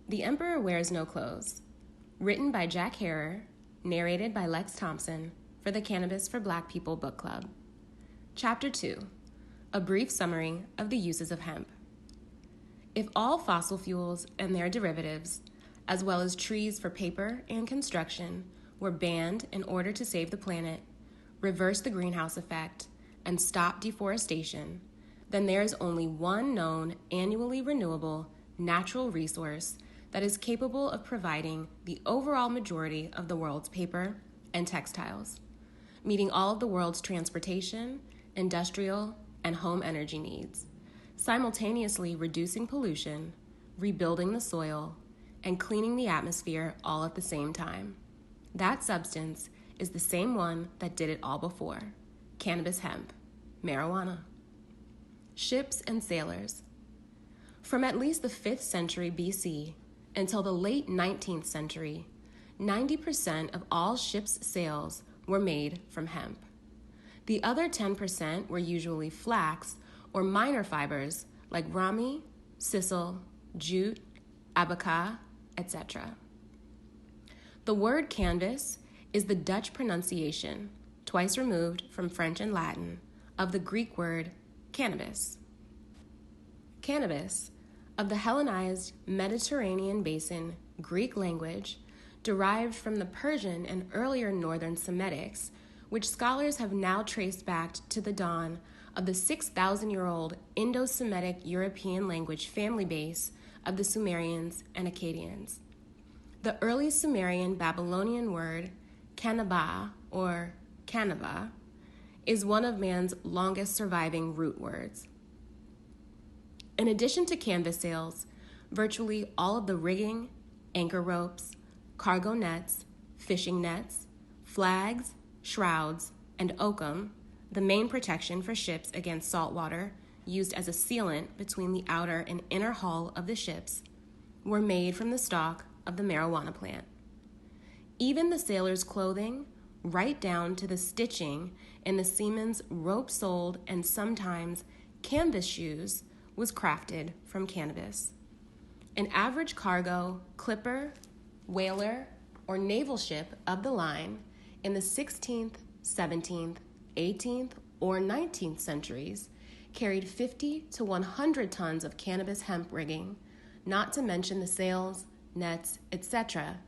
The Emperor Wears No Clothes, written by Jack Harrer, narrated by Lex Thompson for the Cannabis for Black People Book Club. Chapter 2, a brief summary of the uses of hemp. If all fossil fuels and their derivatives, as well as trees for paper and construction, were banned in order to save the planet, reverse the greenhouse effect, and stop deforestation, then there is only one known annually renewable natural resource that is capable of providing the overall majority of the world's paper and textiles, meeting all of the world's transportation, industrial, and home energy needs, simultaneously reducing pollution, rebuilding the soil, and cleaning the atmosphere all at the same time. That substance is the same one that did it all before: cannabis hemp, marijuana. Ships and sailors. From at least the 5th century BC until the late 19th century, 90% of all ships' sails were made from hemp. The other 10% were usually flax or minor fibers like rami, sisal, jute, abaca, etc. The word canvas is the Dutch pronunciation, twice removed from French and Latin, of the Greek word cannabis. Cannabis, of the Hellenized Mediterranean basin Greek language, derived from the Persian and earlier Northern Semitics, which scholars have now traced back to the dawn of the 6,000-year-old Indo-Semitic European language family base of the Sumerians and Akkadians. The early Sumerian Babylonian word canaba or canaba is one of man's longest surviving root words. In addition to canvas sails, virtually all of the rigging, anchor ropes, cargo nets, fishing nets, flags, shrouds, and oakum, the main protection for ships against salt water used as a sealant between the outer and inner hull of the ships, were made from the stalk of the marijuana plant. Even the sailors' clothing, right down to the stitching in the seamen's rope-soled and sometimes canvas shoes, was crafted from cannabis. An average cargo, clipper, whaler, or naval ship of the line in the 16th, 17th, 18th, or 19th centuries carried 50 to 100 tons of cannabis hemp rigging, not to mention the sails, nets, etc.,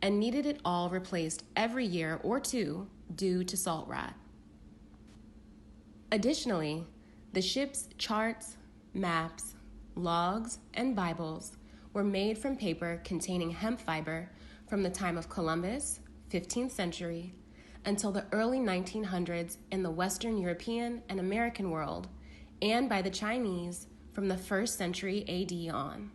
and needed it all replaced every year or two due to salt rot. Additionally, the ship's charts, maps, logs, and Bibles were made from paper containing hemp fiber from the time of Columbus, 15th century, until the early 1900s in the Western European and American world, and by the Chinese from the 1st century AD on.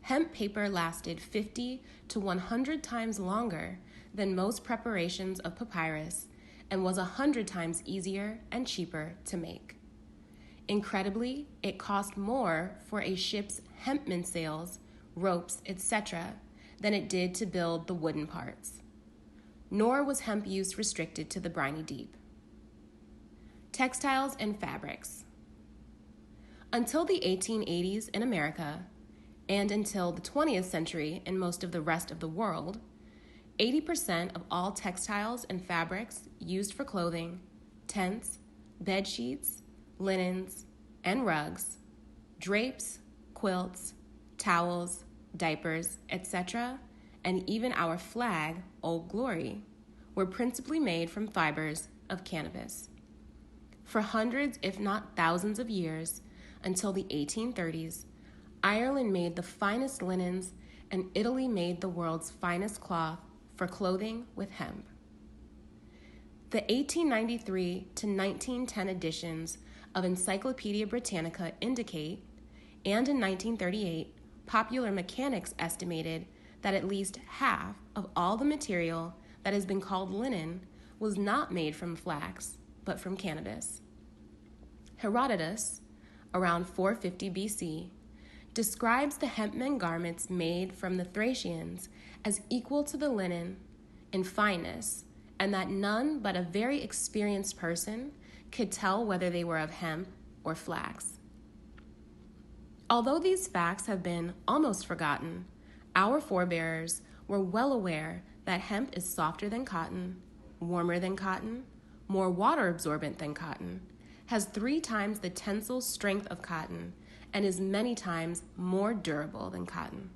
Hemp paper lasted 50 to 100 times longer than most preparations of papyrus and was 100 times easier and cheaper to make. Incredibly, it cost more for a ship's hempman sails, ropes, etc., than it did to build the wooden parts. Nor was hemp use restricted to the briny deep. Textiles and fabrics. Until the 1880s in America, and until the 20th century in most of the rest of the world, 80% of all textiles and fabrics used for clothing, tents, bed sheets, linens, and rugs, drapes, quilts, towels, diapers, etc., and even our flag, Old Glory, were principally made from fibers of cannabis. For hundreds, if not thousands of years, until the 1830s, Ireland made the finest linens, and Italy made the world's finest cloth for clothing with hemp. The 1893 to 1910 editions of Encyclopedia Britannica indicate, and in 1938, Popular Mechanics estimated that at least half of all the material that has been called linen was not made from flax, but from cannabis. Herodotus, around 450 BC, describes the hempmen garments made from the Thracians as equal to the linen in fineness, and that none but a very experienced person could tell whether they were of hemp or flax. Although these facts have been almost forgotten, Our forebears were well aware that hemp is softer than cotton, warmer than cotton, more water absorbent than cotton, has 3 times the tensile strength of cotton, and is many times more durable than cotton.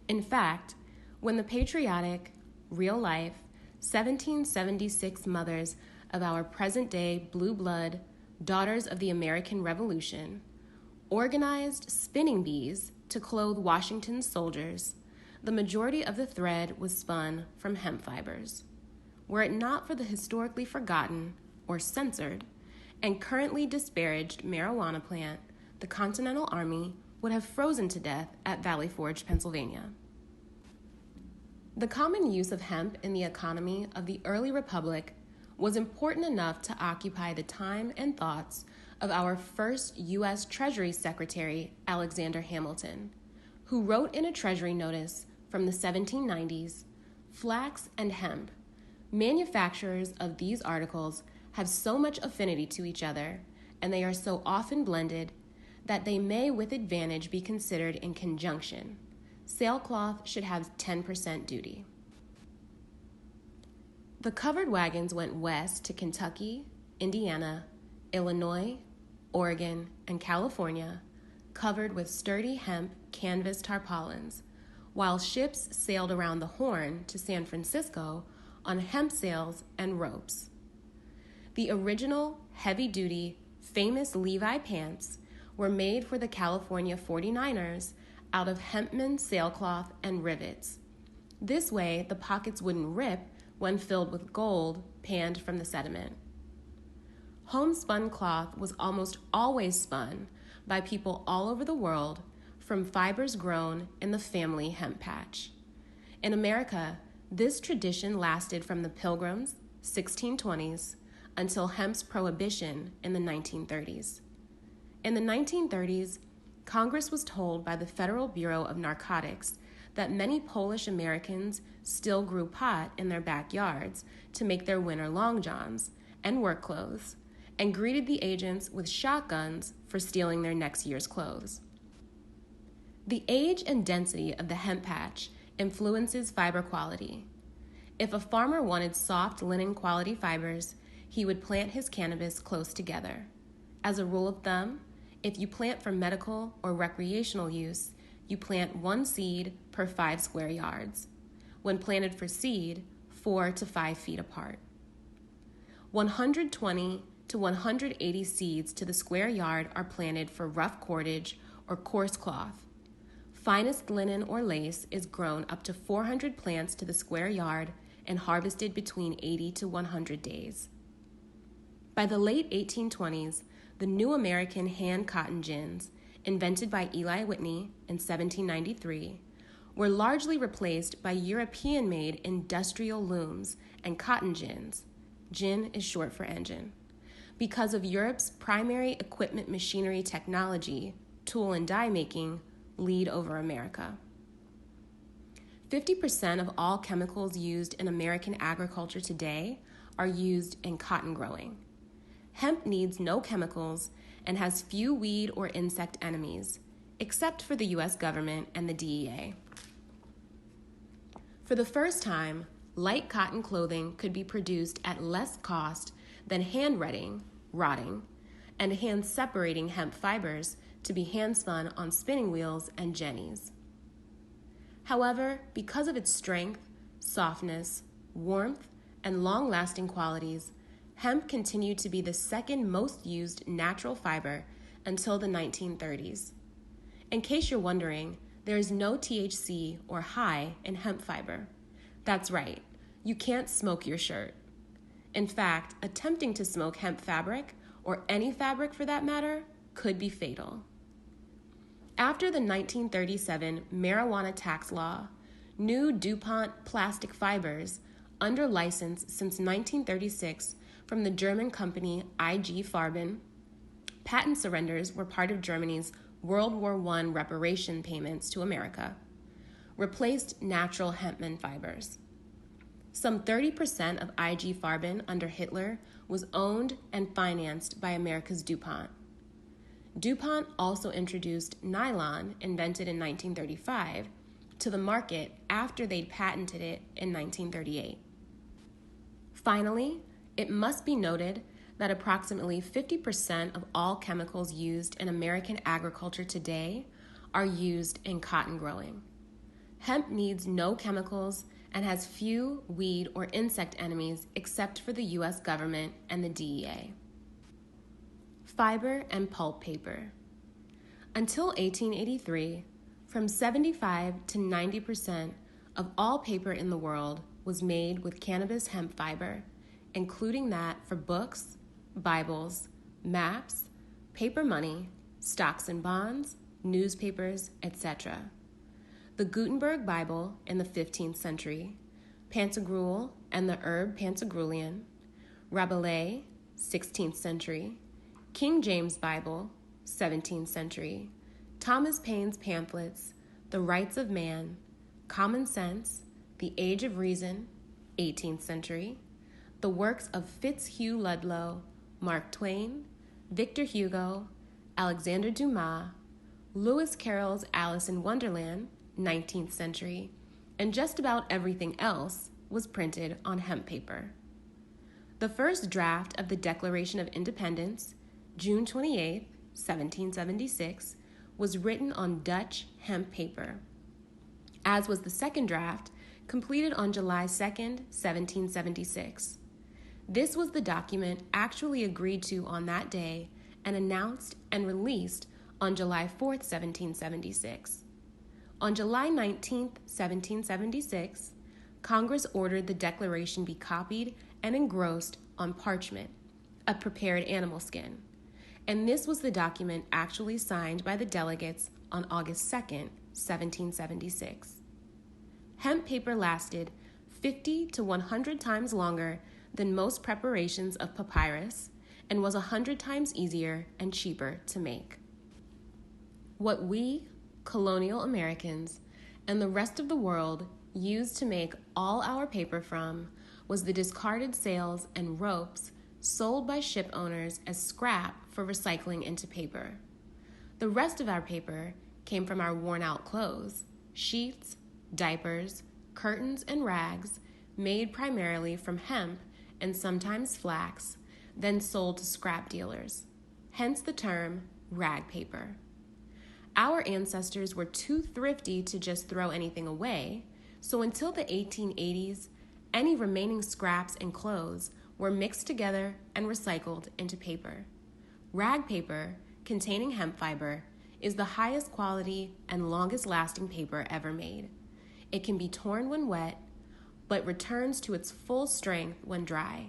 In fact, when the patriotic, real-life, 1776 mothers of our present-day blue blood, daughters of the American Revolution, organized spinning bees to clothe Washington's soldiers, the majority of the thread was spun from hemp fibers. Were it not for the historically forgotten or censored and currently disparaged marijuana plant, the Continental Army would have frozen to death at Valley Forge, Pennsylvania. The common use of hemp in the economy of the early republic was important enough to occupy the time and thoughts of our first U.S. Treasury Secretary, Alexander Hamilton, who wrote in a Treasury notice from the 1790s, "Flax and hemp, manufacturers of these articles have so much affinity to each other, and they are so often blended, that they may with advantage be considered in conjunction. Sailcloth should have 10% duty." The covered wagons went west to Kentucky, Indiana, Illinois, Oregon, and California, covered with sturdy hemp canvas tarpaulins, while ships sailed around the Horn to San Francisco on hemp sails and ropes. The original heavy-duty, famous Levi pants were made for the California 49ers out of hempman sailcloth and rivets. This way, the pockets wouldn't rip when filled with gold panned from the sediment. Homespun cloth was almost always spun by people all over the world from fibers grown in the family hemp patch. In America, this tradition lasted from the Pilgrims, 1620s, until hemp's prohibition in the 1930s. In the 1930s, Congress was told by the Federal Bureau of Narcotics that many Polish Americans still grew pot in their backyards to make their winter long johns and work clothes, and greeted the agents with shotguns for stealing their next year's clothes. The age and density of the hemp patch influences fiber quality. If a farmer wanted soft linen quality fibers, he would plant his cannabis close together. As a rule of thumb, if you plant for medical or recreational use, you plant 1 seed per 5 square yards. When planted for seed, 4 to 5 feet apart. 120 to 180 seeds to the square yard are planted for rough cordage or coarse cloth. Finest linen or lace is grown up to 400 plants to the square yard and harvested between 80 to 100 days. By the late 1820s, the new American hand cotton gins, invented by Eli Whitney in 1793, were largely replaced by European-made industrial looms and cotton gins. Gin is short for engine. Because of Europe's primary equipment machinery technology, tool and die making, lead over America. 50% of all chemicals used in American agriculture today are used in cotton growing. Hemp needs no chemicals and has few weed or insect enemies, except for the U.S. government and the DEA. For the first time, light cotton clothing could be produced at less cost than hand rotting, and hand separating hemp fibers to be hand spun on spinning wheels and jennies. However, because of its strength, softness, warmth, and long-lasting qualities, hemp continued to be the second most used natural fiber until the 1930s. In case you're wondering, there is no THC or high in hemp fiber. That's right, you can't smoke your shirt. In fact, attempting to smoke hemp fabric, or any fabric for that matter, could be fatal. After the 1937 marijuana tax law, new DuPont plastic fibers, under license since 1936 from the German company IG Farben, patent surrenders were part of Germany's World War I reparation payments to America, replaced natural hempman fibers. Some 30% of IG Farben under Hitler was owned and financed by America's DuPont. DuPont also introduced nylon, invented in 1935, to the market after they'd patented it in 1938. Finally, it must be noted that approximately 50% of all chemicals used in American agriculture today are used in cotton growing. Hemp needs no chemicals and has few weed or insect enemies except for the U.S. government and the DEA. Fiber and pulp paper. Until 1883, from 75 to 90% of all paper in the world was made with cannabis hemp fiber, including that for books, Bibles, maps, paper money, stocks and bonds, newspapers, etc. The Gutenberg Bible in the 15th century, Pantagruel and the herb Pantagruelian, Rabelais, 16th century, King James Bible, 17th century, Thomas Paine's pamphlets, The Rights of Man, Common Sense, The Age of Reason, 18th century, the works of Fitzhugh Ludlow, Mark Twain, Victor Hugo, Alexander Dumas, Lewis Carroll's Alice in Wonderland, 19th century, and just about everything else was printed on hemp paper. The first draft of the Declaration of Independence, June 28, 1776, was written on Dutch hemp paper, as was the second draft, completed on July 2, 1776. This was the document actually agreed to on that day and announced and released on July 4, 1776. On July 19, 1776, Congress ordered the Declaration be copied and engrossed on parchment, a prepared animal skin, and this was the document actually signed by the delegates on August 2, 1776. Hemp paper lasted 50 to 100 times longer than most preparations of papyrus and was 100 times easier and cheaper to make. What we, colonial Americans, and the rest of the world used to make all our paper from was the discarded sails and ropes sold by ship owners as scrap for recycling into paper. The rest of our paper came from our worn-out clothes, sheets, diapers, curtains, and rags made primarily from hemp and sometimes flax, then sold to scrap dealers, hence the term rag paper. Our ancestors were too thrifty to just throw anything away, so until the 1880s, any remaining scraps and clothes were mixed together and recycled into paper. Rag paper, containing hemp fiber, is the highest quality and longest lasting paper ever made. It can be torn when wet, but returns to its full strength when dry.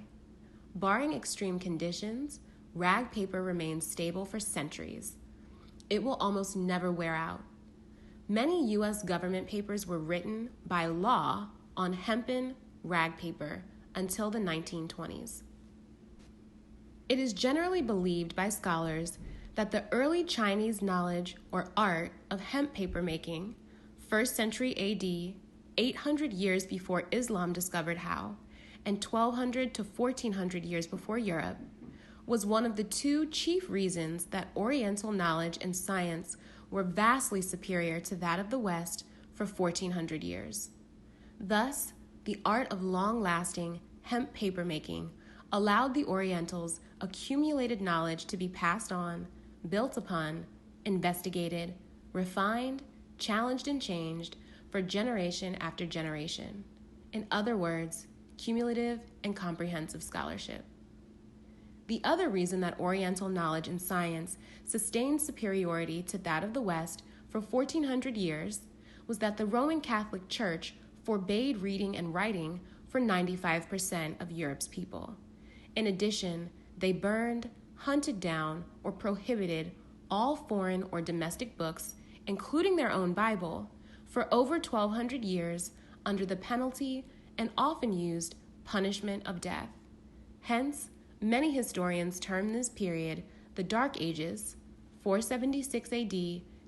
Barring extreme conditions, rag paper remains stable for centuries. It will almost never wear out. Many U.S. government papers were written by law on hempen rag paper until the 1920s. It is generally believed by scholars that the early Chinese knowledge or art of hemp paper making, 1st century AD, 800 years before Islam discovered how, and 1200 to 1400 years before Europe, was one of the two chief reasons that Oriental knowledge and science were vastly superior to that of the West for 1400 years. Thus, the art of long-lasting hemp paper making allowed the Orientals accumulated knowledge to be passed on, built upon, investigated, refined, challenged, and changed for generation after generation. In other words, cumulative and comprehensive scholarship. The other reason that Oriental knowledge and science sustained superiority to that of the West for 1400 years was that the Roman Catholic Church forbade reading and writing for 95% of Europe's people. In addition, they burned, hunted down, or prohibited all foreign or domestic books, including their own Bible, for over 1,200 years under the penalty and often used punishment of death. Hence, many historians term this period the Dark Ages, 476 AD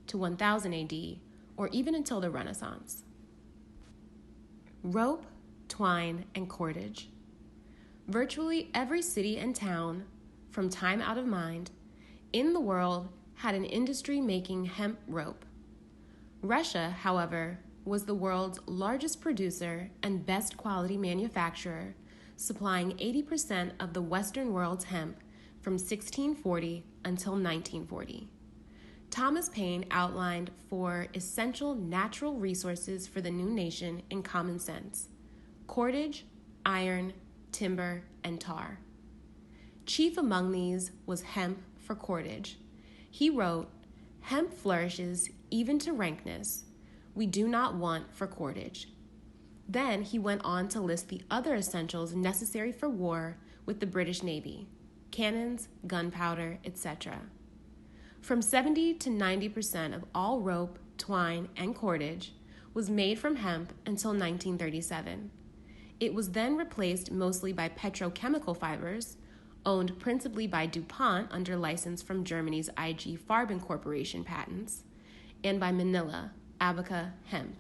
to 1000 AD, or even until the Renaissance. Rope, twine, and cordage. Virtually every city and town, from time out of mind, in the world had an industry making hemp rope. Russia, however, was the world's largest producer and best quality manufacturer, supplying 80% of the Western world's hemp from 1640 until 1940. Thomas Paine outlined 4 essential natural resources for the new nation in common sense: cordage, iron, timber, and tar. Chief among these was hemp for cordage. He wrote, "Hemp flourishes even to rankness. We do not want for cordage." Then he went on to list the other essentials necessary for war with the British Navy: cannons, gunpowder, etc. From 70 to 90% of all rope, twine, and cordage was made from hemp until 1937. It was then replaced mostly by petrochemical fibers, owned principally by DuPont under license from Germany's IG Farben Corporation patents, and by Manila, Abaca hemp,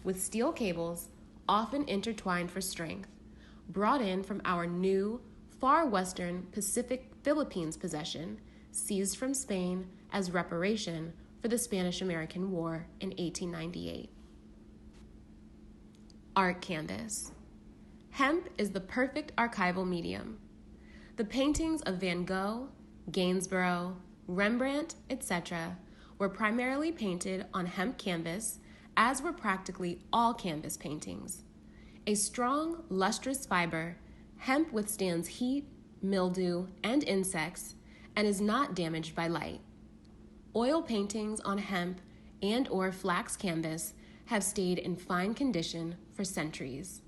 with steel cables, often intertwined for strength, brought in from our new, far western Pacific Philippines possession, seized from Spain as reparation for the Spanish-American War in 1898. Art canvas. Hemp is the perfect archival medium. The paintings of Van Gogh, Gainsborough, Rembrandt, etc. were primarily painted on hemp canvas, as were practically all canvas paintings. A strong, lustrous fiber, hemp withstands heat, mildew, and insects, and is not damaged by light. Oil paintings on hemp and/or flax canvas have stayed in fine condition for centuries.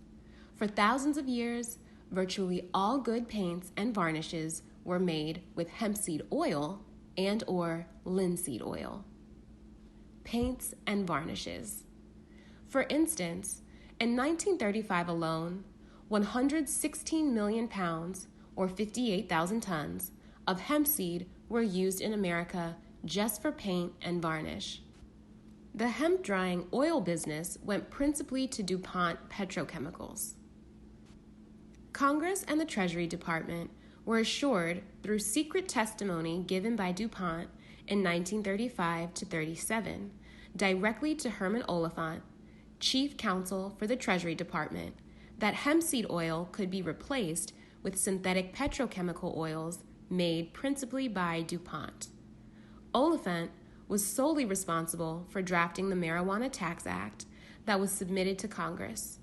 For thousands of years, virtually all good paints and varnishes were made with hemp seed oil and/or linseed oil. Paints and varnishes. For instance, in 1935 alone, 116 million pounds, or 58,000 tons, of hemp seed were used in America just for paint and varnish. The hemp drying oil business went principally to DuPont Petrochemicals. Congress and the Treasury Department were assured through secret testimony given by DuPont in 1935 to 37, directly to Herman Oliphant, chief counsel for the Treasury Department, that hemp seed oil could be replaced with synthetic petrochemical oils made principally by DuPont. Oliphant was solely responsible for drafting the Marijuana Tax Act that was submitted to Congress.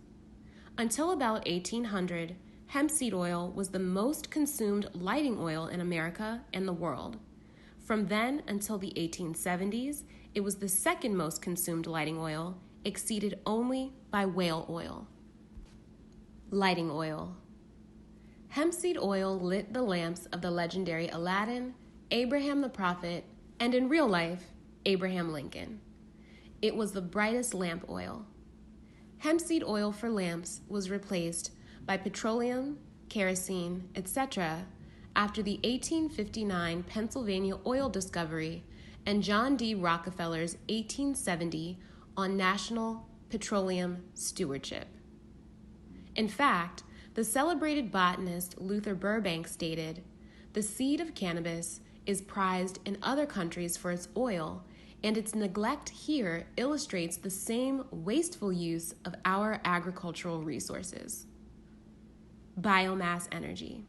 Until about 1800, hemp seed oil was the most consumed lighting oil in America and the world. From then until the 1870s, it was the second most consumed lighting oil, exceeded only by whale oil. Lighting oil. Hemp seed oil lit the lamps of the legendary Aladdin, Abraham the Prophet, and in real life, Abraham Lincoln. It was the brightest lamp oil. Hemp seed oil for lamps was replaced by petroleum, kerosene, etc. after the 1859 Pennsylvania oil discovery and John D. Rockefeller's 1870 on national petroleum stewardship. In fact, the celebrated botanist Luther Burbank stated, "The seed of cannabis is prized in other countries for its oil, and its neglect here illustrates the same wasteful use of our agricultural resources." Biomass energy.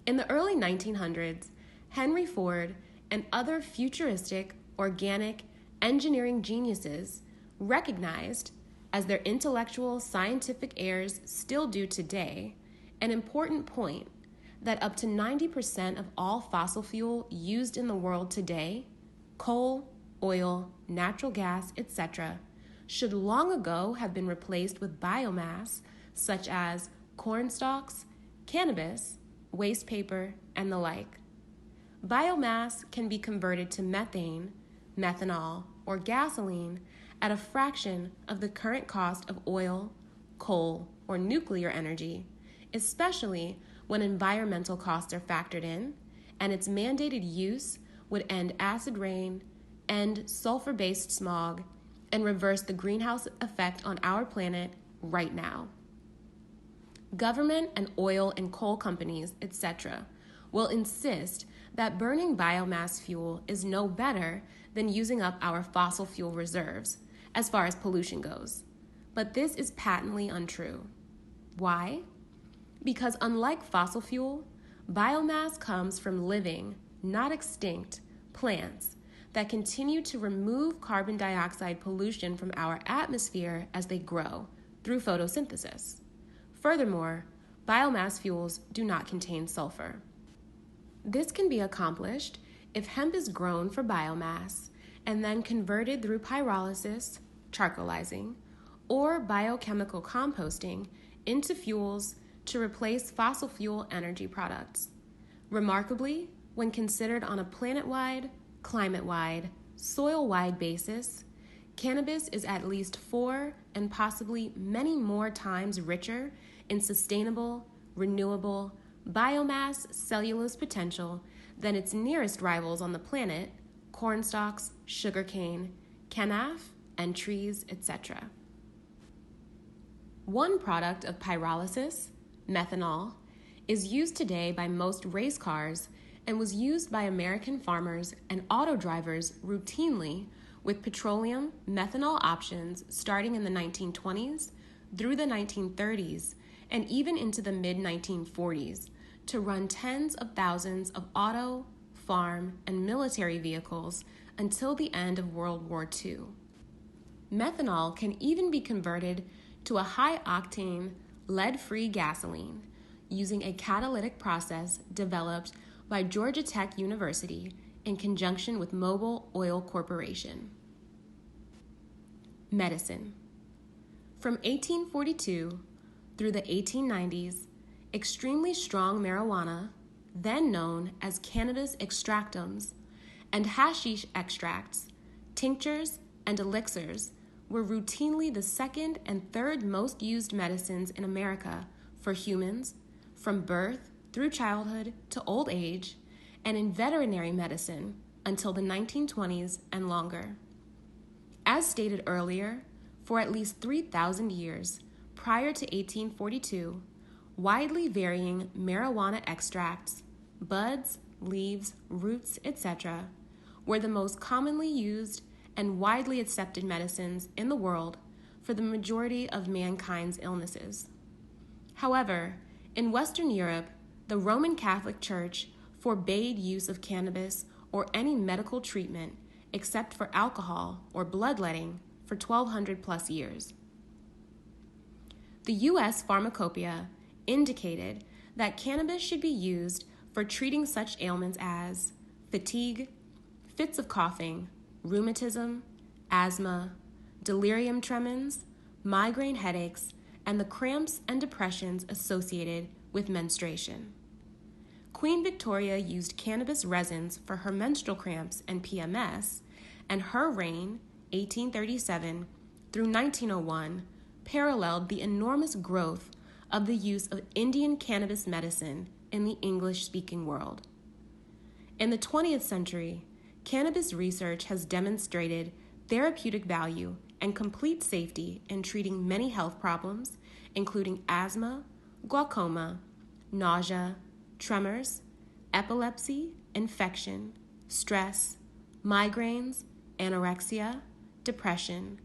In the early 1900s, Henry Ford and other futuristic, organic, engineering geniuses recognized, as their intellectual scientific heirs still do today, an important point that up to 90% of all fossil fuel used in the world today, coal, oil, natural gas, etc., should long ago have been replaced with biomass such as corn stalks, cannabis, waste paper, and the like. Biomass can be converted to methane, methanol, or gasoline at a fraction of the current cost of oil, coal, or nuclear energy, especially when environmental costs are factored in, and its mandated use would end acid rain, end sulfur-based smog, and reverse the greenhouse effect on our planet right now. Government and oil and coal companies, etc., will insist that burning biomass fuel is no better than using up our fossil fuel reserves, as far as pollution goes. But this is patently untrue. Why? Because unlike fossil fuel, biomass comes from living, not extinct, plants that continue to remove carbon dioxide pollution from our atmosphere as they grow through photosynthesis. Furthermore, biomass fuels do not contain sulfur. This can be accomplished if hemp is grown for biomass and then converted through pyrolysis, charcoalizing, or biochemical composting into fuels to replace fossil fuel energy products. Remarkably, when considered on a planet-wide, climate-wide, soil-wide basis, cannabis is at least 4 and possibly many more times richer in sustainable, renewable, biomass cellulose potential than its nearest rivals on the planet, cornstalks, sugarcane, canaf, and trees, etc. One product of pyrolysis, methanol, is used today by most race cars and was used by American farmers and auto drivers routinely with petroleum methanol options starting in the 1920s through the 1930s and even into the mid-1940s to run tens of thousands of auto, farm, and military vehicles until the end of World War II. Methanol can even be converted to a high-octane, lead-free gasoline using a catalytic process developed by Georgia Tech University in conjunction with Mobil Oil Corporation. Medicine. From 1842 through the 1890s, extremely strong marijuana, then known as cannabis extractums, and hashish extracts, tinctures, and elixirs were routinely the second and third most used medicines in America for humans from birth through childhood to old age, and in veterinary medicine until the 1920s and longer. As stated earlier, for at least 3,000 years prior to 1842, widely varying marijuana extracts, buds, leaves, roots, etc., were the most commonly used and widely accepted medicines in the world for the majority of mankind's illnesses. However, in Western Europe, the Roman Catholic Church forbade use of cannabis or any medical treatment except for alcohol or bloodletting for 1,200 plus years. The U.S. Pharmacopoeia indicated that cannabis should be used for treating such ailments as fatigue, fits of coughing, rheumatism, asthma, delirium tremens, migraine headaches, and the cramps and depressions associated with menstruation. Queen Victoria used cannabis resins for her menstrual cramps and PMS, and her reign, 1837 through 1901, paralleled the enormous growth of the use of Indian cannabis medicine in the English-speaking world. In the 20th century, cannabis research has demonstrated therapeutic value and complete safety in treating many health problems, including asthma, glaucoma, nausea, tremors, epilepsy, infection, stress, migraines, anorexia, depression,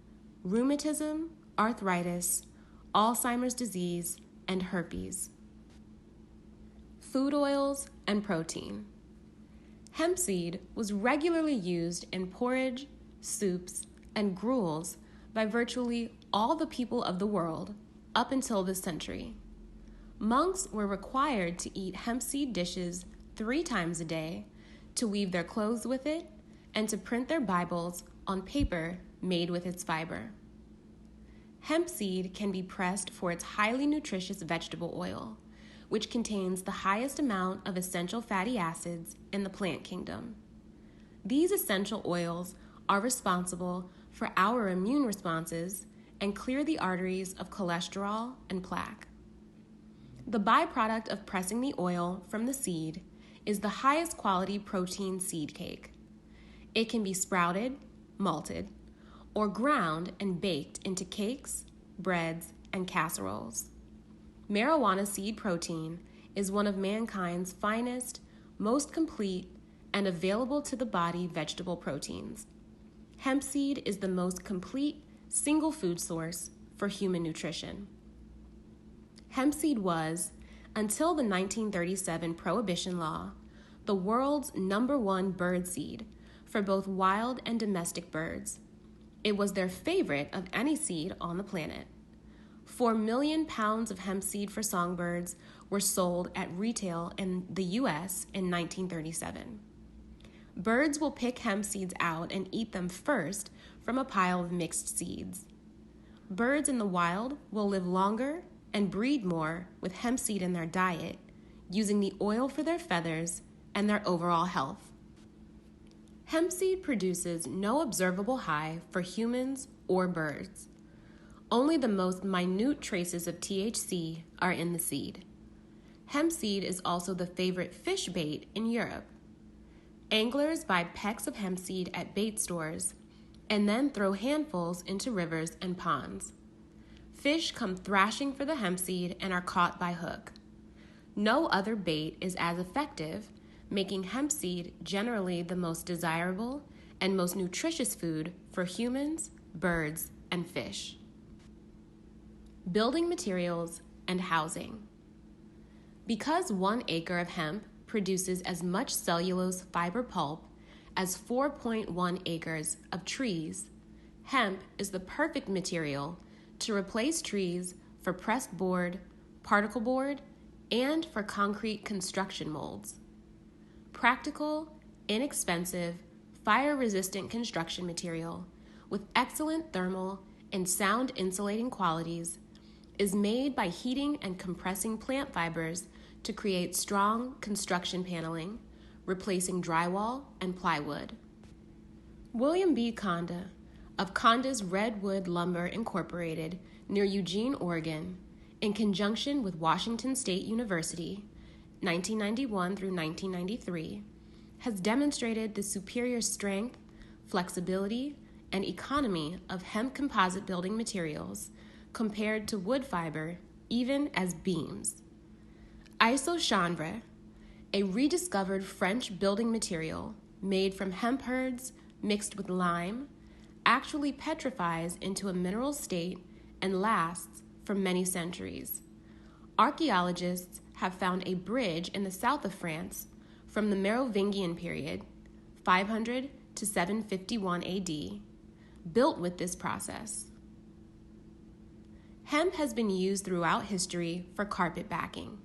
rheumatism, arthritis, Alzheimer's disease, and herpes. Food oils and protein. Hemp seed was regularly used in porridge, soups, and gruels by virtually all the people of the world up until this century. Monks were required to eat hemp seed dishes 3 times a day, to weave their clothes with it, and to print their Bibles on paper made with its fiber. Hemp seed can be pressed for its highly nutritious vegetable oil, which contains the highest amount of essential fatty acids in the plant kingdom. These essential oils are responsible for our immune responses and clear the arteries of cholesterol and plaque. The byproduct of pressing the oil from the seed is the highest quality protein seed cake. It can be sprouted, malted, or ground and baked into cakes, breads, and casseroles. Marijuana seed protein is one of mankind's finest, most complete, and available to the body vegetable proteins. Hemp seed is the most complete, single food source for human nutrition. Hemp seed was, until the 1937 Prohibition Law, the world's #1 bird seed for both wild and domestic birds. It was their favorite of any seed on the planet. 4 million pounds of hemp seed for songbirds were sold at retail in the U.S. in 1937. Birds will pick hemp seeds out and eat them first from a pile of mixed seeds. Birds in the wild will live longer and breed more with hemp seed in their diet, using the oil for their feathers and their overall health. Hemp seed produces no observable high for humans or birds. Only the most minute traces of THC are in the seed. Hemp seed is also the favorite fish bait in Europe. Anglers buy pecks of hemp seed at bait stores and then throw handfuls into rivers and ponds. Fish come thrashing for the hemp seed and are caught by hook. No other bait is as effective, making hemp seed generally the most desirable and most nutritious food for humans, birds, and fish. Building materials and housing. Because 1 acre of hemp produces as much cellulose fiber pulp as 4.1 acres of trees, hemp is the perfect material to replace trees for pressed board, particle board, and for concrete construction molds. Practical, inexpensive, fire-resistant construction material with excellent thermal and sound insulating qualities is made by heating and compressing plant fibers to create strong construction paneling, replacing drywall and plywood. William B. Conda of Conda's Redwood Lumber Incorporated near Eugene, Oregon, in conjunction with Washington State University, 1991 through 1993, has demonstrated the superior strength, flexibility, and economy of hemp composite building materials compared to wood fiber, even as beams. Isochanvre, a rediscovered French building material made from hemp herds mixed with lime, actually petrifies into a mineral state and lasts for many centuries. Archaeologists have found a bridge in the south of France from the Merovingian period, 500 to 751 AD, built with this process. Hemp has been used throughout history for carpet backing.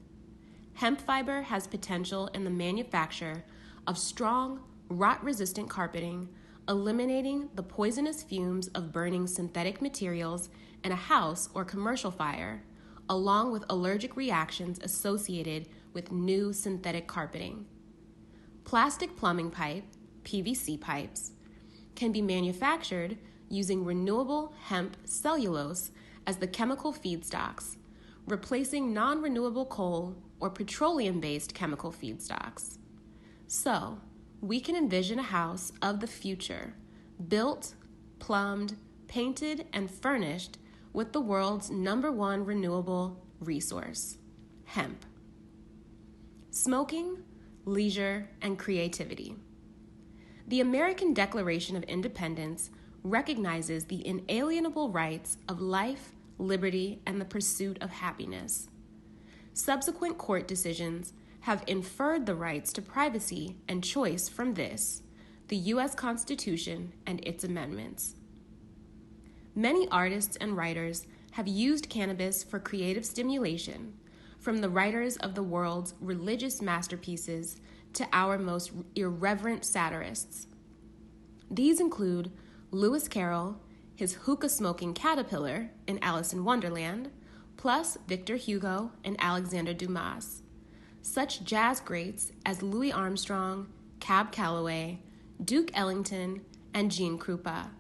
Hemp fiber has potential in the manufacture of strong, rot-resistant carpeting, eliminating the poisonous fumes of burning synthetic materials in a house or commercial fire, along with allergic reactions associated with new synthetic carpeting. Plastic plumbing pipe, PVC pipes, can be manufactured using renewable hemp cellulose as the chemical feedstocks, replacing non-renewable coal or petroleum-based chemical feedstocks. So, we can envision a house of the future, built, plumbed, painted, and furnished with the world's #1 renewable resource, hemp. Smoking, leisure, and creativity. The American Declaration of Independence recognizes the inalienable rights of life, liberty, and the pursuit of happiness. Subsequent court decisions have inferred the rights to privacy and choice from this, the U.S. Constitution and its amendments. Many artists and writers have used cannabis for creative stimulation, from the writers of the world's religious masterpieces to our most irreverent satirists. These include Lewis Carroll, his hookah-smoking caterpillar in Alice in Wonderland, plus Victor Hugo and Alexander Dumas. Such jazz greats as Louis Armstrong, Cab Calloway, Duke Ellington, and Gene Krupa.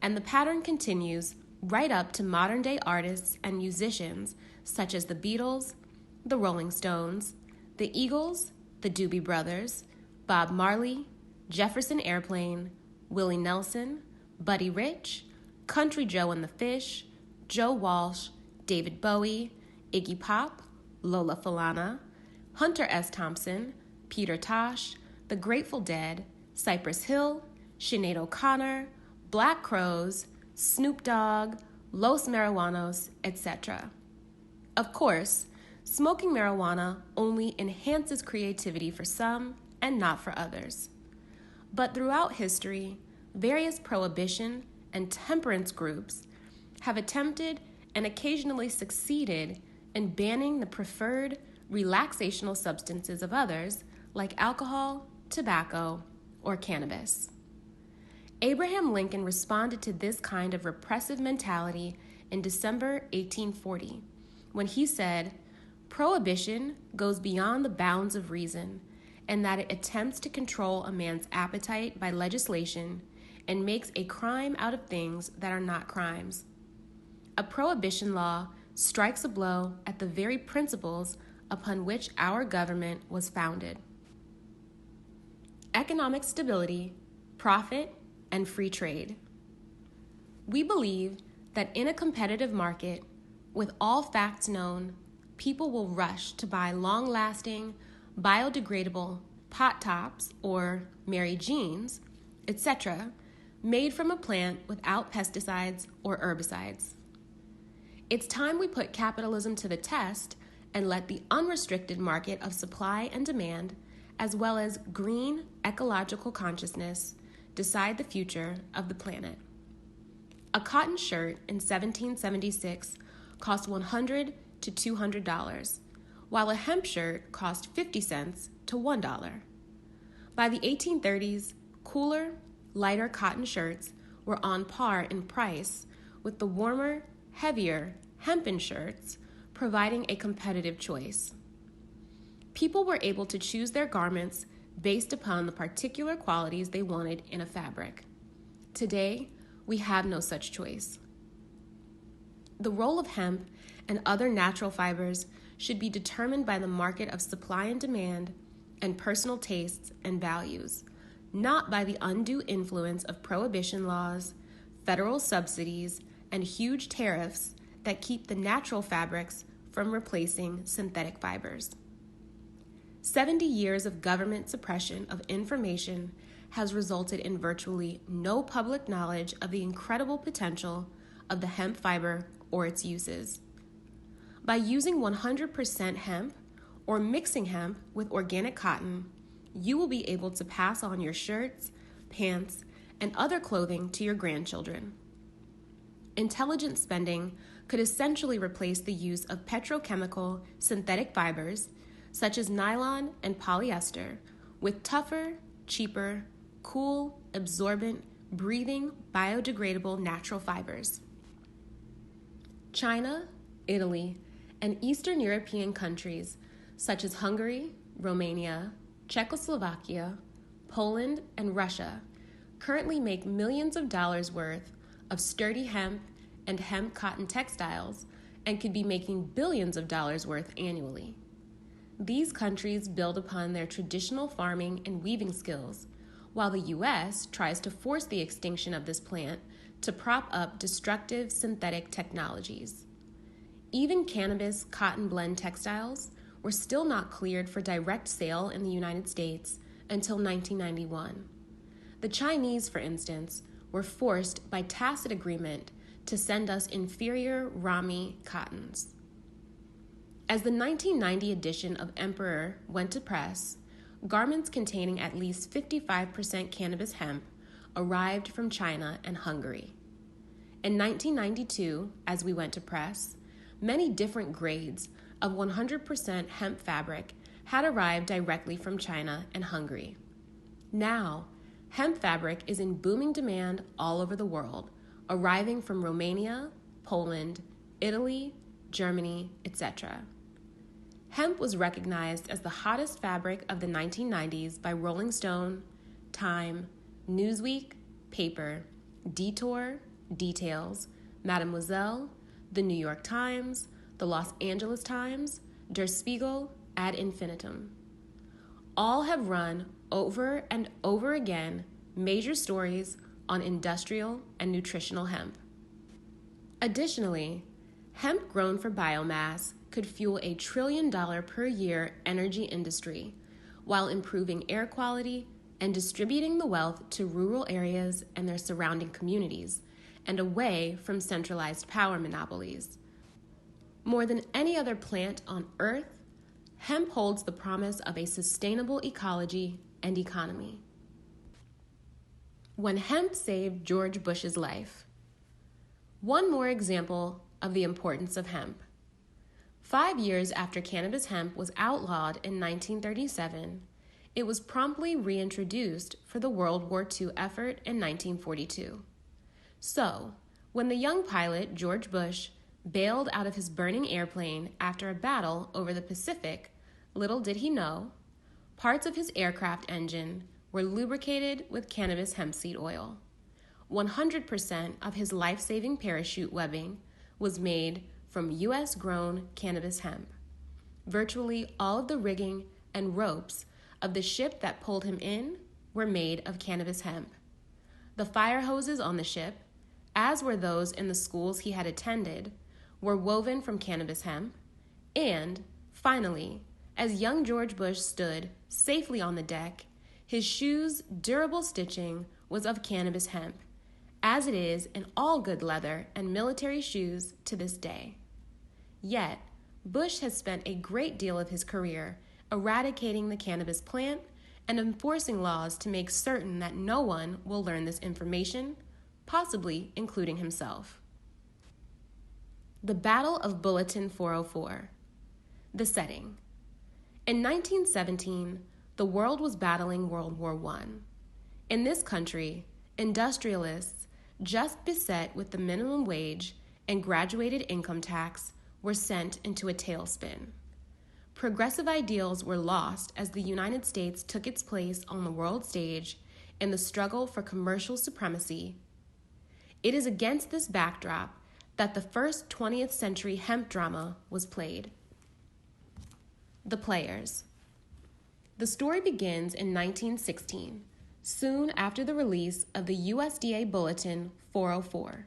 And the pattern continues right up to modern-day artists and musicians such as the Beatles, the Rolling Stones, the Eagles, the Doobie Brothers, Bob Marley, Jefferson Airplane, Willie Nelson, Buddy Rich, Country Joe and the Fish, Joe Walsh, David Bowie, Iggy Pop, Lola Falana, Hunter S. Thompson, Peter Tosh, The Grateful Dead, Cypress Hill, Sinead O'Connor, Black Crowes, Snoop Dogg, Los Marihuanos, etc. Of course, smoking marijuana only enhances creativity for some and not for others. But throughout history, various prohibition and temperance groups have attempted and occasionally succeeded in banning the preferred relaxational substances of others like alcohol, tobacco, or cannabis. Abraham Lincoln responded to this kind of repressive mentality in December 1840 when he said, "Prohibition goes beyond the bounds of reason, and that it attempts to control a man's appetite by legislation and makes a crime out of things that are not crimes. A prohibition law strikes a blow at the very principles upon which our government was founded. Economic stability, profit, and free trade. We believe that in a competitive market, with all facts known, people will rush to buy long-lasting, biodegradable pot tops or Mary Jeans, etc., made from a plant without pesticides or herbicides. It's time we put capitalism to the test and let the unrestricted market of supply and demand, as well as green ecological consciousness, decide the future of the planet." A cotton shirt in 1776 cost $100 to $200, while a hemp shirt cost 50 cents to $1. By the 1830s, cooler, lighter cotton shirts were on par in price with the warmer, heavier hempen shirts, providing a competitive choice. People were able to choose their garments based upon the particular qualities they wanted in a fabric. Today, we have no such choice. The role of hemp and other natural fibers should be determined by the market of supply and demand and personal tastes and values, not by the undue influence of prohibition laws, federal subsidies, and huge tariffs that keep the natural fabrics from replacing synthetic fibers. 70 years of government suppression of information has resulted in virtually no public knowledge of the incredible potential of the hemp fiber or its uses. By using 100% hemp or mixing hemp with organic cotton, you will be able to pass on your shirts, pants, and other clothing to your grandchildren. Intelligent spending could essentially replace the use of petrochemical synthetic fibers such as nylon and polyester, with tougher, cheaper, cool, absorbent, breathing, biodegradable natural fibers. China, Italy, and Eastern European countries such as Hungary, Romania, Czechoslovakia, Poland, and Russia currently make millions of dollars worth of sturdy hemp and hemp cotton textiles and could be making billions of dollars worth annually. These countries build upon their traditional farming and weaving skills, while the U.S. tries to force the extinction of this plant to prop up destructive synthetic technologies. Even cannabis cotton blend textiles were still not cleared for direct sale in the United States until 1991. The Chinese, for instance, were forced by tacit agreement to send us inferior Rami cottons. As the 1990 edition of Emperor went to press, garments containing at least 55% cannabis hemp arrived from China and Hungary. In 1992, as we went to press, many different grades of 100% hemp fabric had arrived directly from China and Hungary. Now, hemp fabric is in booming demand all over the world, arriving from Romania, Poland, Italy, Germany, etc. Hemp was recognized as the hottest fabric of the 1990s by Rolling Stone, Time, Newsweek, Paper, Detour, Details, Mademoiselle, The New York Times, The Los Angeles Times, Der Spiegel, ad infinitum. All have run over and over again major stories on industrial and nutritional hemp. Additionally, hemp grown for biomass could fuel a $1 trillion per year energy industry while improving air quality and distributing the wealth to rural areas and their surrounding communities, and away from centralized power monopolies. More than any other plant on Earth, hemp holds the promise of a sustainable ecology and economy. When hemp saved George Bush's life. One more example of the importance of hemp. 5 years after cannabis hemp was outlawed in 1937, it was promptly reintroduced for the World War II effort in 1942. So, when the young pilot, George Bush, bailed out of his burning airplane after a battle over the Pacific, little did he know, parts of his aircraft engine were lubricated with cannabis hemp seed oil. 100% of his life-saving parachute webbing was made from U.S.-grown cannabis hemp. Virtually all of the rigging and ropes of the ship that pulled him in were made of cannabis hemp. The fire hoses on the ship, as were those in the schools he had attended, were woven from cannabis hemp. And, finally, as young George Bush stood safely on the deck, his shoes' durable stitching was of cannabis hemp, as it is in all good leather and military shoes to this day. Yet, Bush has spent a great deal of his career eradicating the cannabis plant and enforcing laws to make certain that no one will learn this information, possibly including himself. The Battle of Bulletin 404. The setting. In 1917, the world was battling World War I. In this country, industrialists, just beset with the minimum wage and graduated income tax, were sent into a tailspin. Progressive ideals were lost as the United States took its place on the world stage in the struggle for commercial supremacy. It is against this backdrop that the first 20th century hemp drama was played. The Players. The story begins in 1916, soon after the release of the USDA Bulletin 404.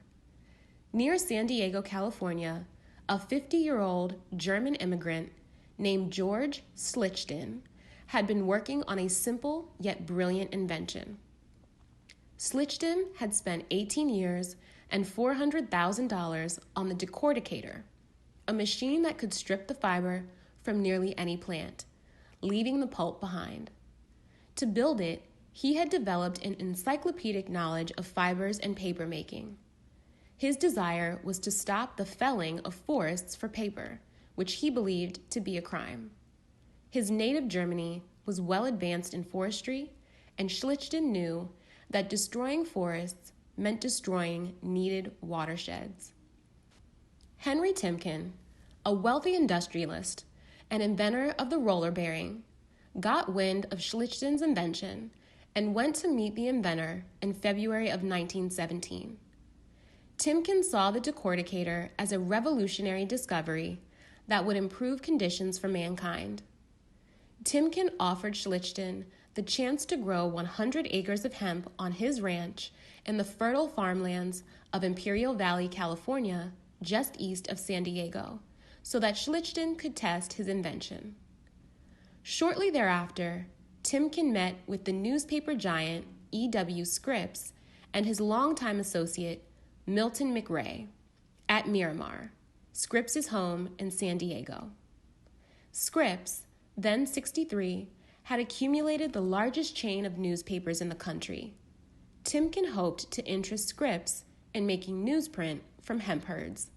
Near San Diego, California, a 50-year-old German immigrant named George Schlichten had been working on a simple yet brilliant invention. Schlichten had spent 18 years and $400,000 on the decorticator, a machine that could strip the fiber from nearly any plant, leaving the pulp behind. To build it, he had developed an encyclopedic knowledge of fibers and paper making. His desire was to stop the felling of forests for paper, which he believed to be a crime. His native Germany was well advanced in forestry, and Schlichten knew that destroying forests meant destroying needed watersheds. Henry Timken, a wealthy industrialist and inventor of the roller bearing, got wind of Schlichten's invention and went to meet the inventor in February of 1917. Timken saw the decorticator as a revolutionary discovery that would improve conditions for mankind. Timken offered Schlichten the chance to grow 100 acres of hemp on his ranch in the fertile farmlands of Imperial Valley, California, just east of San Diego, so that Schlichten could test his invention. Shortly thereafter, Timken met with the newspaper giant E.W. Scripps and his longtime associate, Milton McRae, at Miramar, Scripps' home in San Diego. Scripps, then 63, had accumulated the largest chain of newspapers in the country. Timken hoped to interest Scripps in making newsprint from hemp herds.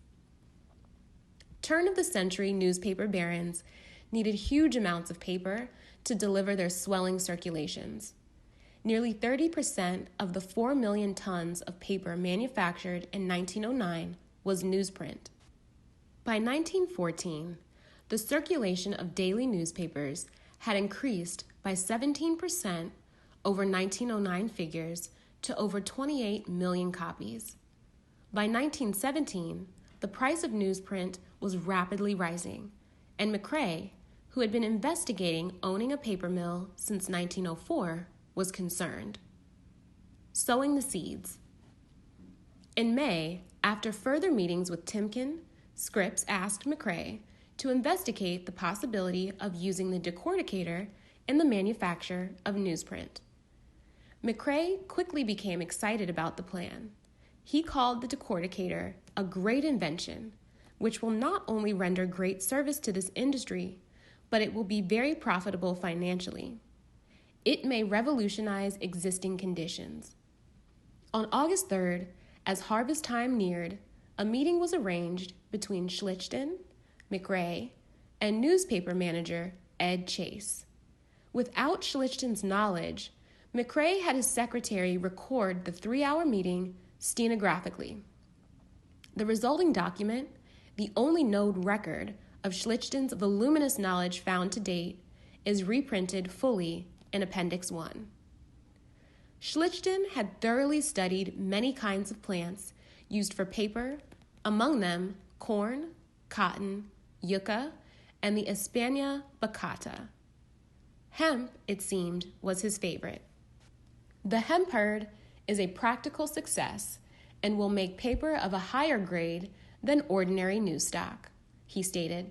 Turn-of-the-century newspaper barons needed huge amounts of paper to deliver their swelling circulations. Nearly 30% of the 4 million tons of paper manufactured in 1909 was newsprint. By 1914, the circulation of daily newspapers had increased by 17% over 1909 figures to over 28 million copies. By 1917, the price of newsprint was rapidly rising, and McRae, who had been investigating owning a paper mill since 1904, was concerned. Sowing the seeds. In May, after further meetings with Timken, Scripps asked McRae to investigate the possibility of using the decorticator in the manufacture of newsprint. McRae quickly became excited about the plan. He called the decorticator a great invention, which will not only render great service to this industry, but it will be very profitable financially. It may revolutionize existing conditions. On August 3rd, as harvest time neared, a meeting was arranged between Schlichten, McRae, and newspaper manager Ed Chase. Without Schlichten's knowledge, McRae had his secretary record the 3-hour meeting stenographically. The resulting document, the only known record of Schlichten's voluminous knowledge found to date, is reprinted fully in Appendix 1. Schlichten had thoroughly studied many kinds of plants used for paper, among them corn, cotton, yucca, and the Espana baccata. Hemp, it seemed, was his favorite. The hemp herd is a practical success and will make paper of a higher grade than ordinary newsstock, he stated.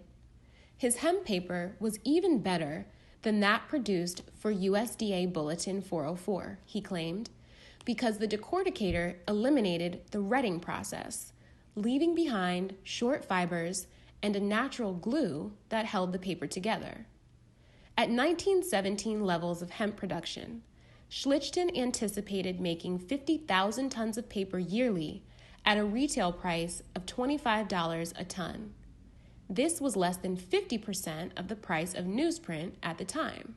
His hemp paper was even better than that produced for USDA Bulletin 404, he claimed, because the decorticator eliminated the retting process, leaving behind short fibers and a natural glue that held the paper together. At 1917 levels of hemp production, Schlichten anticipated making 50,000 tons of paper yearly at a retail price of $25 a ton. This was less than 50% of the price of newsprint at the time.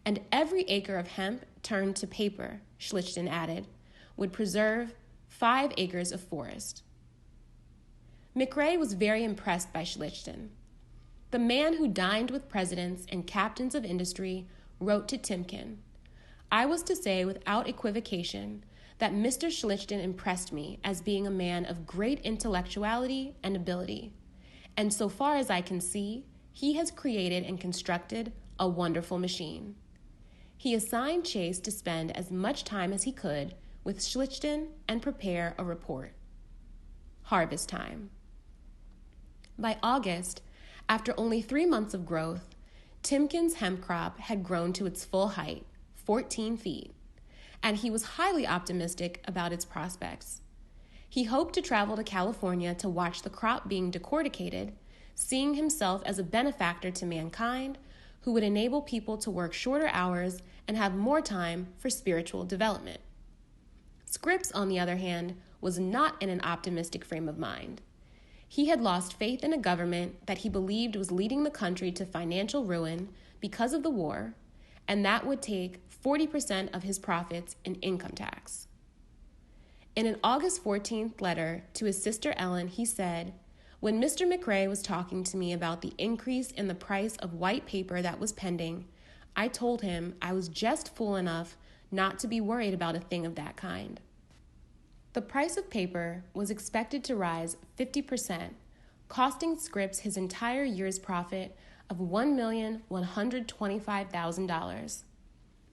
And every acre of hemp turned to paper, Schlichten added, would preserve 5 acres of forest. McRae was very impressed by Schlichten. The man who dined with presidents and captains of industry wrote to Timken, "I was to say without equivocation that Mr. Schlichten impressed me as being a man of great intellectuality and ability, and so far as I can see, he has created and constructed a wonderful machine." He assigned Chase to spend as much time as he could with Schlichten and prepare a report. Harvest time. By August, after only 3 months of growth, Timken's hemp crop had grown to its full height, 14 feet, and he was highly optimistic about its prospects. He hoped to travel to California to watch the crop being decorticated, seeing himself as a benefactor to mankind who would enable people to work shorter hours and have more time for spiritual development. Scripps, on the other hand, was not in an optimistic frame of mind. He had lost faith in a government that he believed was leading the country to financial ruin because of the war, and that would take 40% of his profits in income tax. In an August 14th letter to his sister Ellen, he said, "When Mr. McRae was talking to me about the increase in the price of white paper that was pending, I told him I was just fool enough not to be worried about a thing of that kind." The price of paper was expected to rise 50%, costing Scripps his entire year's profit of $1,125,000.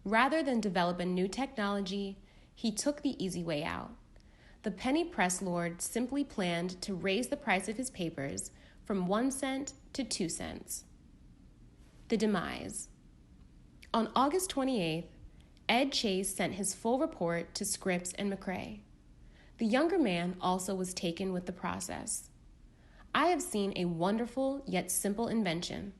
Rather than develop a new technology, he took the easy way out. The penny press lord simply planned to raise the price of his papers from 1 cent to 2 cents. The Demise. On August 28th, Ed Chase sent his full report to Scripps and McRae. The younger man also was taken with the process. "I have seen a wonderful yet simple invention.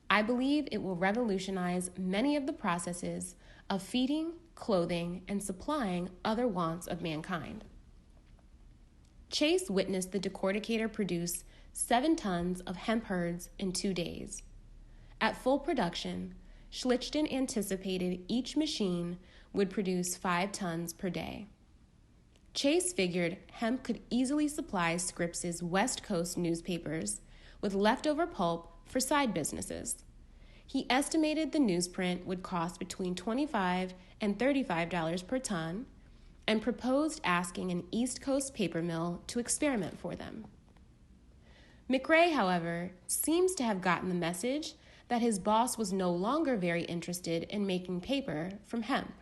I believe it will revolutionize many of the processes of feeding, clothing, and supplying other wants of mankind." Chase witnessed the decorticator produce 7 tons of hemp herds in 2 days. At full production, Schlichten anticipated each machine would produce 5 tons per day. Chase figured hemp could easily supply Scripps's West Coast newspapers with leftover pulp for side businesses. He estimated the newsprint would cost between $25 and $35 per ton and proposed asking an East Coast paper mill to experiment for them. McRae, however, seems to have gotten the message that his boss was no longer very interested in making paper from hemp.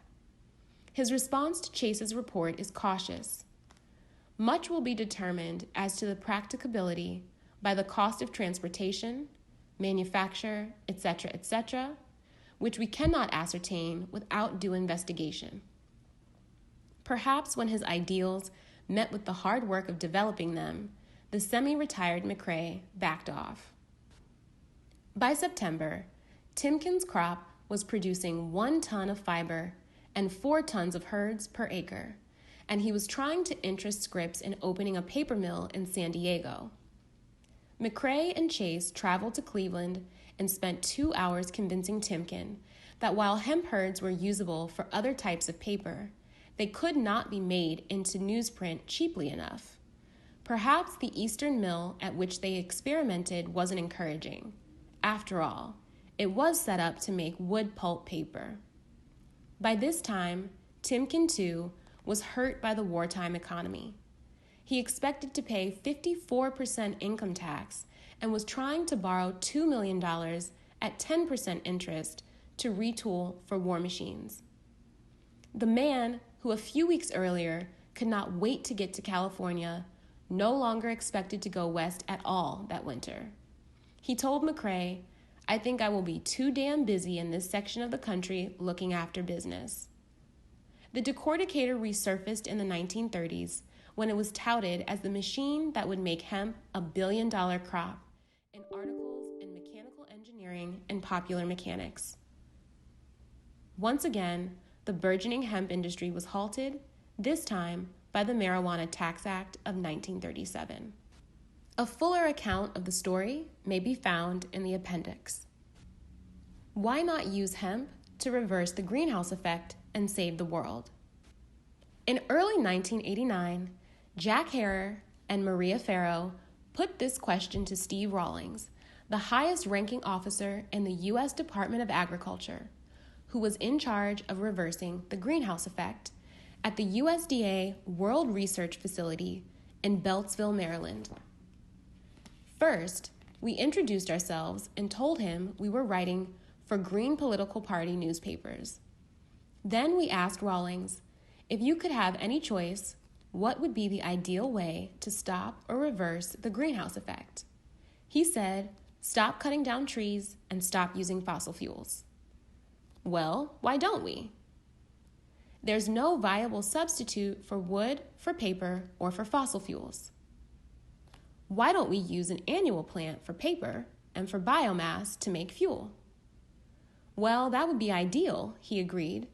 His response to Chase's report is cautious. Much will be determined as to the practicability by the cost of transportation, manufacture, etc., which we cannot ascertain without due investigation. Perhaps when his ideals met with the hard work of developing them, the semi-retired McCrae backed off. By September, Timken's crop was producing 1 ton of fiber and 4 tons of herds per acre, and he was trying to interest Scripps in opening a paper mill in San Diego. McCrae and Chase traveled to Cleveland and spent 2 hours convincing Timken that while hemp herds were usable for other types of paper, they could not be made into newsprint cheaply enough. Perhaps the Eastern mill at which they experimented wasn't encouraging. After all, it was set up to make wood pulp paper. By this time, Timken, too, was hurt by the wartime economy. He expected to pay 54% income tax and was trying to borrow $2 million at 10% interest to retool for war machines. The man who a few weeks earlier could not wait to get to California no longer expected to go west at all that winter. He told McCrae, "I think I will be too damn busy in this section of the country looking after business." The decorticator resurfaced in the 1930s when it was touted as the machine that would make hemp a billion-dollar crop in articles in mechanical engineering and popular mechanics. Once again, the burgeoning hemp industry was halted, this time by the Marijuana Tax Act of 1937. A fuller account of the story may be found in the appendix. Why not use hemp to reverse the greenhouse effect and save the world? In early 1989, Jack Herer and Maria Farrow put this question to Steve Rawlings, the highest-ranking officer in the U.S. Department of Agriculture, who was in charge of reversing the greenhouse effect at the USDA World Research Facility in Beltsville, Maryland. First, we introduced ourselves and told him we were writing for Green Political Party newspapers. Then we asked Rawlings, if you could have any choice, what would be the ideal way to stop or reverse the greenhouse effect? He said, stop cutting down trees and stop using fossil fuels. Well, why don't we? There's no viable substitute for wood, for paper, or for fossil fuels. Why don't we use an annual plant for paper and for biomass to make fuel? Well, that would be ideal, he agreed.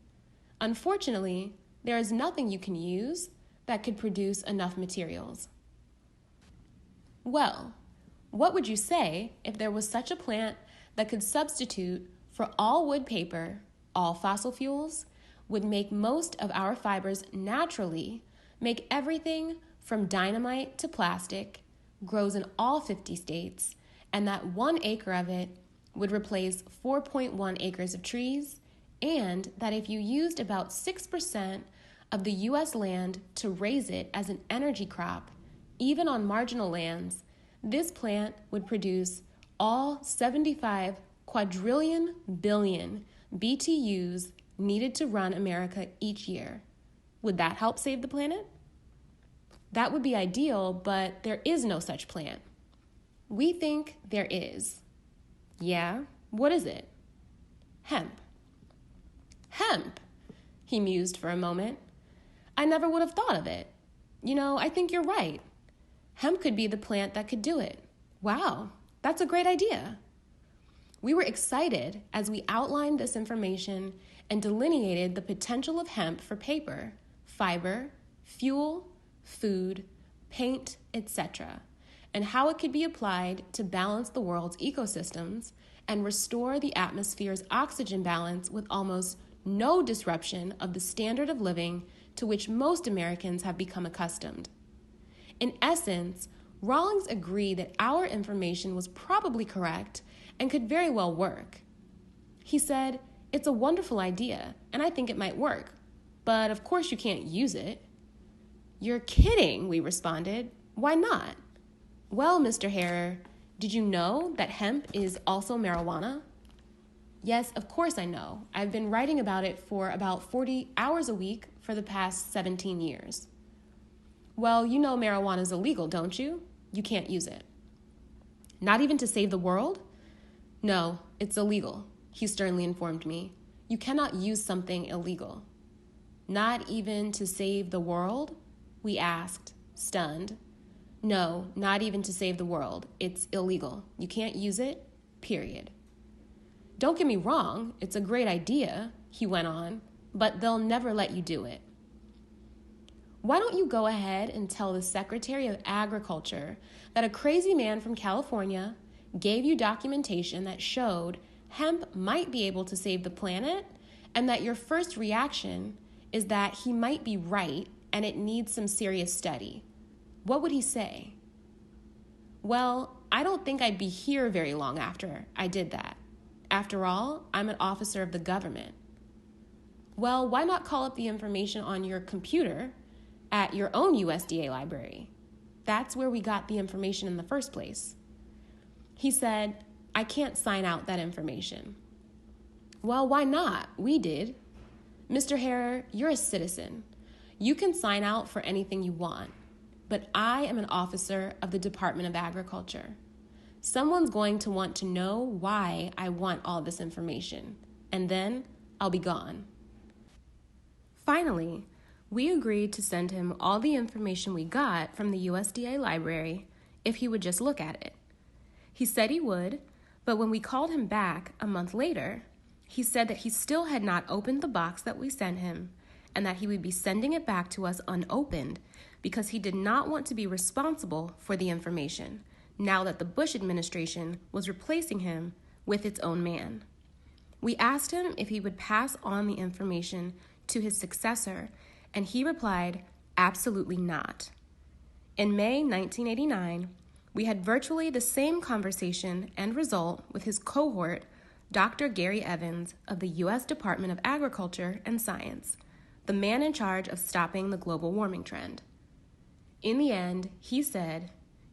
Unfortunately, there is nothing you can use that could produce enough materials. Well, what would you say if there was such a plant that could substitute for all wood paper, all fossil fuels, would make most of our fibers naturally, make everything from dynamite to plastic, grows in all 50 states, and that 1 acre of it would replace 4.1 acres of trees, and that if you used about 6% of the U.S. land to raise it as an energy crop, even on marginal lands, this plant would produce all 75 quadrillion billion BTUs needed to run America each year. Would that help save the planet? That would be ideal, but there is no such plant. We think there is. Yeah? What is it? Hemp. Hemp, he mused for a moment. I never would have thought of it. I think you're right. Hemp could be the plant that could do it. Wow, that's a great idea. We were excited as we outlined this information and delineated the potential of hemp for paper, fiber, fuel, food, paint, etc., and how it could be applied to balance the world's ecosystems and restore the atmosphere's oxygen balance with almost no disruption of the standard of living to which most Americans have become accustomed. In essence, Rawlings agreed that our information was probably correct and could very well work. He said, "It's a wonderful idea, and I think it might work, but of course you can't use it." "You're kidding," we responded. "Why not?" "Well, Mr. Herer, did you know that hemp is also marijuana?" "Yes, of course I know. I've been writing about it for about 40 hours a week for the past 17 years. "Well, you know marijuana is illegal, don't you? You can't use it." "Not even to save the world?" "No, it's illegal," he sternly informed me. "You cannot use something illegal." "Not even to save the world?" We asked, stunned. No, not even to save the world. It's illegal. You can't use it, period. Don't get me wrong, it's a great idea, he went on, but they'll never let you do it. Why don't you go ahead and tell the Secretary of Agriculture that a crazy man from California gave you documentation that showed hemp might be able to save the planet, and that your first reaction is that he might be right and it needs some serious study? What would he say? Well, I don't think I'd be here very long after I did that. After all, I'm an officer of the government. Well, why not call up the information on your computer at your own USDA library? That's where we got the information in the first place. He said, I can't sign out that information. Well, why not? We did. Mr. Harrer, you're a citizen. You can sign out for anything you want, but I am an officer of the Department of Agriculture. Someone's going to want to know why I want all this information, and then I'll be gone. Finally, we agreed to send him all the information we got from the USDA library if he would just look at it. He said he would, but when we called him back a month later, he said that he still had not opened the box that we sent him and that he would be sending it back to us unopened because he did not want to be responsible for the information now that the Bush administration was replacing him with its own man. We asked him if he would pass on the information to his successor, and he replied, absolutely not. In May 1989, we had virtually the same conversation and result with his cohort, Dr. Gary Evans of the U.S. Department of Agriculture and Science, the man in charge of stopping the global warming trend. In the end, he said,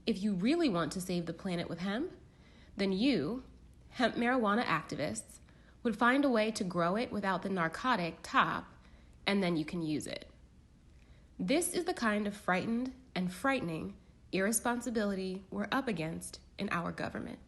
if you really want to save the planet with hemp, then you, hemp marijuana activists, would find a way to grow it without the narcotic top, and then you can use it. This is the kind of frightened and frightening irresponsibility we're up against in our government.